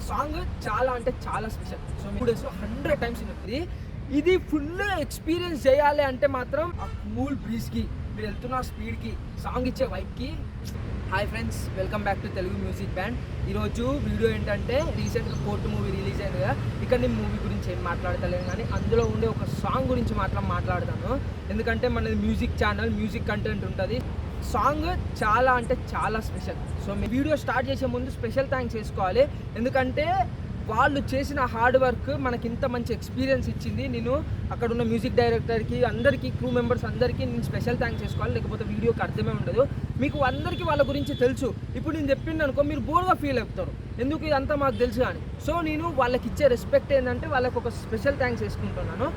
Song చాలా అంటే చాలా స్పెషల్. సో 3 డేస్ 100 టైమ్స్ విన్నది. ఇది ఫుల్ ఎక్స్పీరియన్స్ చేయాలి అంటే మాత్రం ఆ కూల్ బ్రీజ్కి, మీరు వెళ్తున్న స్పీడ్కి, సాంగ్ ఇచ్చే వైబ్కి. Hi friends, welcome back to Telugu music band. ఈరోజు వీడియో ఏంటంటే రీసెంట్గా కోర్టు మూవీ రిలీజ్ అయింది కదా. ఇక్కడ నేను మూవీ గురించి ఏం మాట్లాడతలేను, కానీ అందులో ఉండే ఒక సాంగ్ గురించి మాట్లాడతాను. ఎందుకంటే మనది మ్యూజిక్ ఛానల్, మ్యూజిక్ కంటెంట్ ఉంటుంది. సాంగ్ చాలా అంటే చాలా స్పెషల్. సో మీ వీడియో స్టార్ట్ చేసే ముందు స్పెషల్ థ్యాంక్స్ చేసుకోవాలి. ఎందుకంటే వాళ్ళు చేసిన హార్డ్ వర్క్ మనకి ఇంత మంచి ఎక్స్పీరియన్స్ ఇచ్చింది. నేను అక్కడ ఉన్న మ్యూజిక్ డైరెక్టర్కి, అందరికీ, క్రూ మెంబర్స్ అందరికీ నేను స్పెషల్ థ్యాంక్స్ చేసుకోవాలి. లేకపోతే వీడియోకి అర్థమే ఉండదు. మీకు అందరికీ వాళ్ళ గురించి తెలుసు. ఇప్పుడు నేను చెప్పింది అనుకో, మీరు బోర్గా ఫీల్ అవుతారు, ఎందుకు ఇదంతా మాకు తెలుసు కానీ. సో నేను వాళ్ళకి ఇచ్చే రెస్పెక్ట్ ఏంటంటే వాళ్ళకి ఒక స్పెషల్ థ్యాంక్స్ చేసుకుంటున్నాను.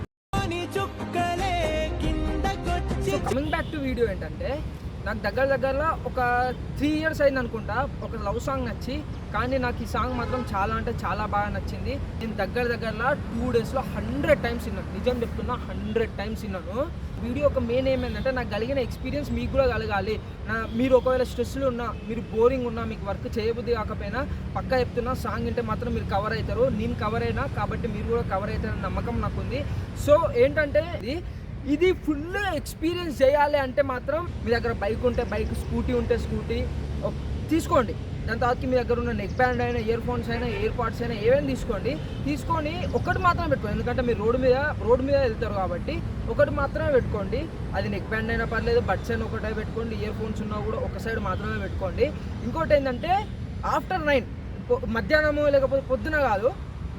So coming back to video ఏంటంటే, నాకు దగ్గరలో ఒక 3 years అయింది అనుకుంటా ఒక లవ్ సాంగ్ నచ్చి. కానీ నాకు ఈ సాంగ్ మాత్రం చాలా అంటే చాలా బాగా నచ్చింది. నేను దగ్గరలో 2 daysలో 100 టైమ్స్ విన్నాను. నిజం చెప్తున్నా, 100 టైమ్స్ విన్నాను. వీడియో ఒక మెయిన్ ఏమైందంటే, నాకు కలిగిన ఎక్స్పీరియన్స్ మీకు కూడా కలగాలి. మీరు ఒకవేళ స్ట్రెస్లో ఉన్నా, మీరు బోరింగ్ ఉన్నా, మీకు వర్క్ చేయబుద్ధి కాకపోయినా, పక్కా చెప్తున్నా సాంగ్ వింటే మాత్రం మీరు కవర్ అవుతారు. నేను కవర్ అయినా కాబట్టి మీరు కూడా కవర్ అవుతారని నమ్మకం నాకుంది. సో ఏంటంటే ఇది ఫుల్ ఎక్స్పీరియన్స్ చేయాలి అంటే మాత్రం మీ దగ్గర బైక్ ఉంటే బైక్, స్కూటీ ఉంటే స్కూటీ తీసుకోండి. దాని తర్వాత మీ దగ్గర ఉన్న నెక్ బ్యాండ్ అయినా, ఇయర్ ఫోన్స్ అయినా, ఇయర్ పాడ్స్ అయినా ఏవైనా తీసుకొని ఒకటి మాత్రమే పెట్టుకోండి. ఎందుకంటే మీరు రోడ్డు మీద వెళ్తారు కాబట్టి ఒకటి మాత్రమే పెట్టుకోండి. అది నెక్ బ్యాండ్ అయినా పర్లేదు, బడ్స్ అయినా ఒకటే పెట్టుకోండి. ఇయర్ ఫోన్స్ ఉన్నా కూడా ఒక సైడ్ మాత్రమే పెట్టుకోండి. ఇంకోటి ఏంటంటే, ఆఫ్టర్ 9 మధ్యాహ్నము లేకపోతే పొద్దున కాదు,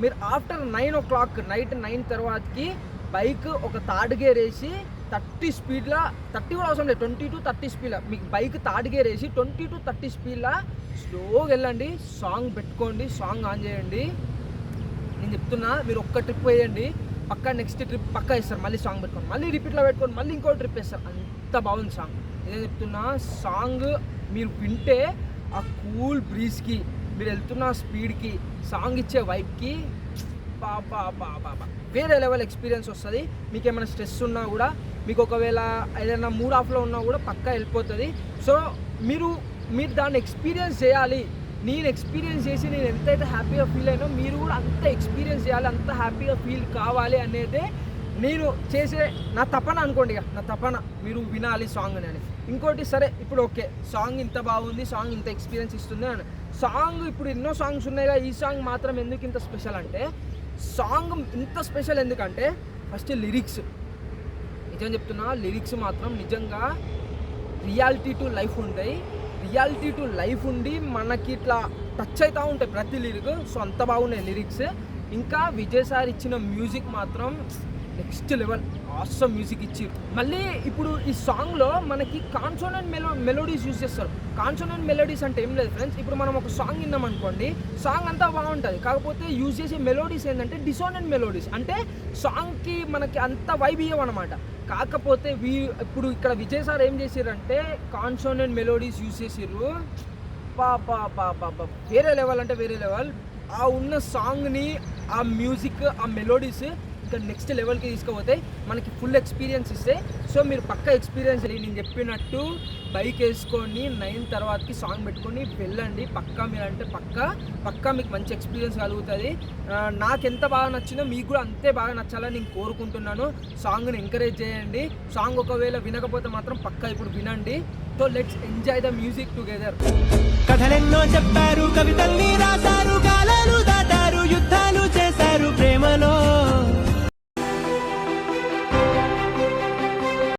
మీరు ఆఫ్టర్ 9 o'clock నైట్ 9 తర్వాతకి బైక్ ఒక థర్డ్ గేర్ వేసి 30 స్పీడ్లో, 30 కూడా అవసరం లేదు, 20 to 30 స్పీడ్లో మీకు బైక్ థర్డ్ గేర్ వేసి 20 to 30 స్పీడ్లో స్లోగా వెళ్ళండి. సాంగ్ పెట్టుకోండి, సాంగ్ ఆన్ చేయండి. నేను చెప్తున్నా, మీరు ఒక్క ట్రిప్ వేయండి, పక్కా నెక్స్ట్ ట్రిప్ పక్కా వేస్తారు. మళ్ళీ సాంగ్ పెట్టుకోండి, మళ్ళీ రిపీట్లో పెట్టుకోండి, మళ్ళీ ఇంకో ట్రిప్ వేస్తారు. అంత బాగుంది సాంగ్. నేను చెప్తున్నా, సాంగ్ మీరు వింటే ఆ కూల్ బ్రీజ్కి, మీరు వెళ్తున్న స్పీడ్కి, సాంగ్ ఇచ్చే వైబ్కి బాబా వేరే లెవెల్ ఎక్స్పీరియన్స్ వస్తుంది. మీకు ఏమైనా స్ట్రెస్ ఉన్నా కూడా, మీకు ఒకవేళ ఏదైనా మూడ్ ఆఫ్లో ఉన్నా కూడా పక్కా వెళ్ళిపోతుంది. సో మీరు దాన్ని ఎక్స్పీరియన్స్ చేయాలి. నేను ఎక్స్పీరియన్స్ చేసి నేను ఎంతైతే హ్యాపీగా ఫీల్ అయినా మీరు కూడా అంత ఎక్స్పీరియన్స్ చేయాలి, అంత హ్యాపీగా ఫీల్ కావాలి అనేదే నేను చేసే నా తపన అనుకోండి. ఇక నా తపన మీరు వినాలి సాంగ్ అని. ఇంకోటి, సరే ఇప్పుడు ఓకే, సాంగ్ ఇంత బాగుంది, సాంగ్ ఇంత ఎక్స్పీరియన్స్ ఇస్తుంది అని. సాంగ్ ఇప్పుడు ఎన్నో సాంగ్స్ ఉన్నాయిగా, ఈ సాంగ్ మాత్రం ఎందుకు ఇంత స్పెషల్ అంటే, సాంగ్ ఇంత స్పెషల్ ఎందుకంటే ఫస్ట్ లిరిక్స్. నిజం చెప్తున్నా, లిరిక్స్ మాత్రం నిజంగా రియాలిటీ టు లైఫ్ ఉంటాయి. రియాలిటీ టు లైఫ్ ఉండి మనకి ఇట్లా టచ్ అవుతూ ఉంటాయి ప్రతి లిరిక్. సో అంత బాగున్నాయి లిరిక్స్. ఇంకా విజయ్ సార్ ఇచ్చిన మ్యూజిక్ మాత్రం నెక్స్ట్ లెవెల్, ఆసమ్ మ్యూజిక్ ఇచ్చారు. మళ్ళీ ఇప్పుడు ఈ సాంగ్లో మనకి కాన్సోనెంట్ మెలోడీస్ యూజ్ చేస్తారు. కాన్సోనెంట్ మెలోడీస్ అంటే ఏం లేదు ఫ్రెండ్స్, ఇప్పుడు మనం ఒక సాంగ్ విన్నాం అనుకోండి, సాంగ్ అంతా బాగుంటుంది, కాకపోతే యూజ్ చేసే మెలోడీస్ ఏంటంటే డిసోనెంట్ మెలోడీస్. అంటే సాంగ్కి మనకి అంత వైబ్ ఇవ్వనమాట. కాకపోతే ఇప్పుడు ఇక్కడ విజయ్ సార్ ఏం చేసారంటే కాన్సోనెంట్ మెలోడీస్ యూజ్ చేసారు. వేరే లెవెల్ అంటే వేరే లెవెల్. ఆ ఉన్న సాంగ్ని, ఆ మ్యూజిక్, ఆ మెలోడీస్ ఇంకా నెక్స్ట్ లెవెల్కి తీసుకుపోతే మనకి ఫుల్ ఎక్స్పీరియన్స్ ఇస్తే. సో మీరు పక్కా ఎక్స్పీరియన్స్, నేను చెప్పినట్టు బైక్ వేసుకొని 9 తర్వాతకి సాంగ్ పెట్టుకొని వెళ్ళండి. పక్కా మీరు అంటే పక్కా మీకు మంచి ఎక్స్పీరియన్స్ కలుగుతుంది. నాకు ఎంత బాగా నచ్చిందో మీకు కూడా అంతే బాగా నచ్చాలని నేను కోరుకుంటున్నాను. సాంగ్ని ఎంకరేజ్ చేయండి. సాంగ్ ఒకవేళ వినకపోతే మాత్రం పక్కా ఇప్పుడు వినండి. So let's enjoy the music together. కథలెన్నో చెప్పారు, కవితల్ని రాశారు, కాలాలు